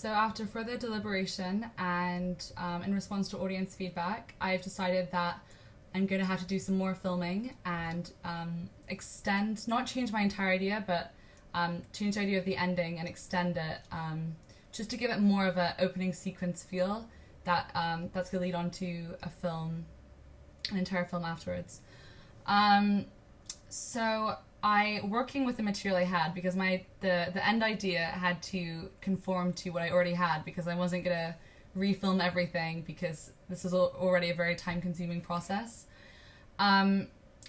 So after further deliberation and in response to audience feedback, I've decided that I'm going to have to do some more filming and extend, not change my entire idea, but change the idea of the ending and extend it just to give it more of an opening sequence feel that that's going to lead on to a film, an entire film afterwards. So working with the material I had, because the end idea had to conform to what I already had, because I wasn't gonna refilm everything because this is already a very time consuming process.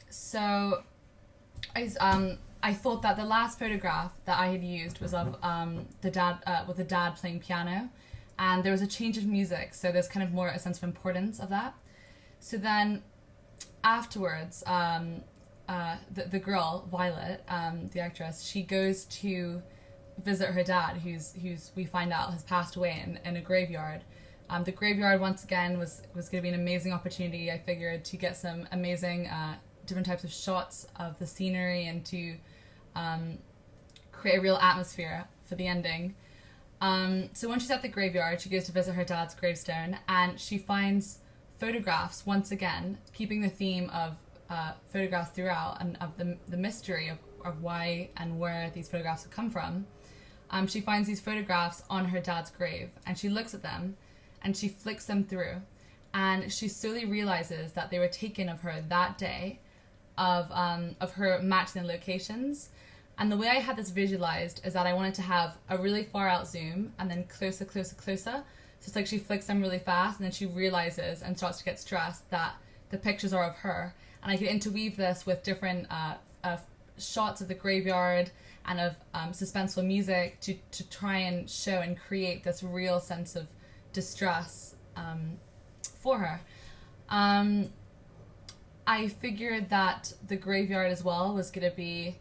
So I thought that the last photograph that I had used was of the dad playing piano, and there was a change of music, so there's kind of more a sense of importance of that. So then afterwards, the girl, Violet, the actress, she goes to visit her dad, who's we find out has passed away in a graveyard. The graveyard, once again, was going to be an amazing opportunity, I figured, to get some amazing different types of shots of the scenery and to create a real atmosphere for the ending. So when she's at the graveyard, she goes to visit her dad's gravestone, and she finds photographs, once again, keeping the theme of photographs throughout and of the mystery of why and where these photographs have come from. She finds these photographs on her dad's grave, and she looks at them and she flicks them through, and she slowly realizes that they were taken of her that day, of her matching the locations. And the way I had this visualized is that I wanted to have a really far out zoom and then closer. So it's like she flicks them really fast, and then she realizes and starts to get stressed that the pictures are of her. And I could interweave this with different shots of the graveyard and of suspenseful music to try and show and create this real sense of distress for her. I figured that the graveyard as well was going to be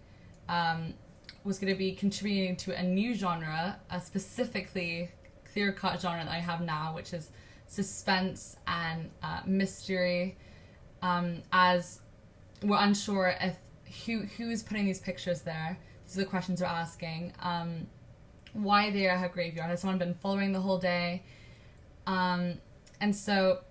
contributing to a new genre, a specifically clear-cut genre that I have now, which is suspense and mystery. As we're unsure if who's putting these pictures there. These are the questions we're asking. Why they are at her graveyard? Has someone been following the whole day? And so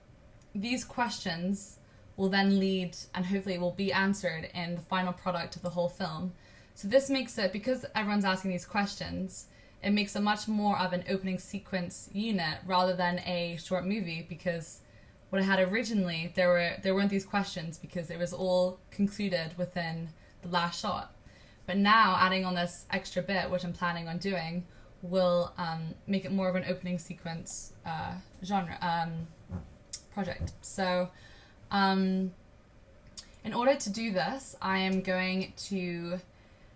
these questions will then lead, and hopefully will be answered in the final product of the whole film. So this makes it, because everyone's asking these questions, it makes it much more of an opening sequence unit rather than a short movie, because what I had originally, there weren't these questions because it was all concluded within the last shot. But now adding on this extra bit, which I'm planning on doing, will make it more of an opening sequence genre project. So in order to do this, I am going to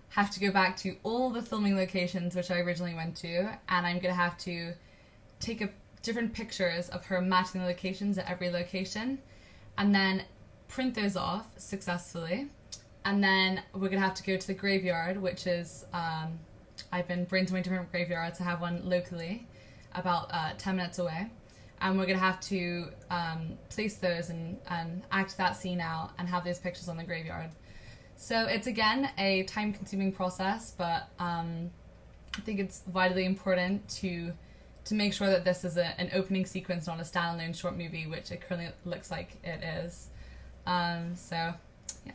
have to go back to all the filming locations which I originally went to, and I'm going to have to take different pictures of her matching the locations at every location, and then print those off successfully. And then we're going to have to go to the graveyard, which is, I've been brainstorming different graveyards. I have one locally about 10 minutes away. And we're going to have to place those and act that scene out and have those pictures on the graveyard. So it's, again, a time-consuming process, but I think it's vitally important to make sure that this is an opening sequence, not a standalone short movie, which it currently looks like it is. So, yeah.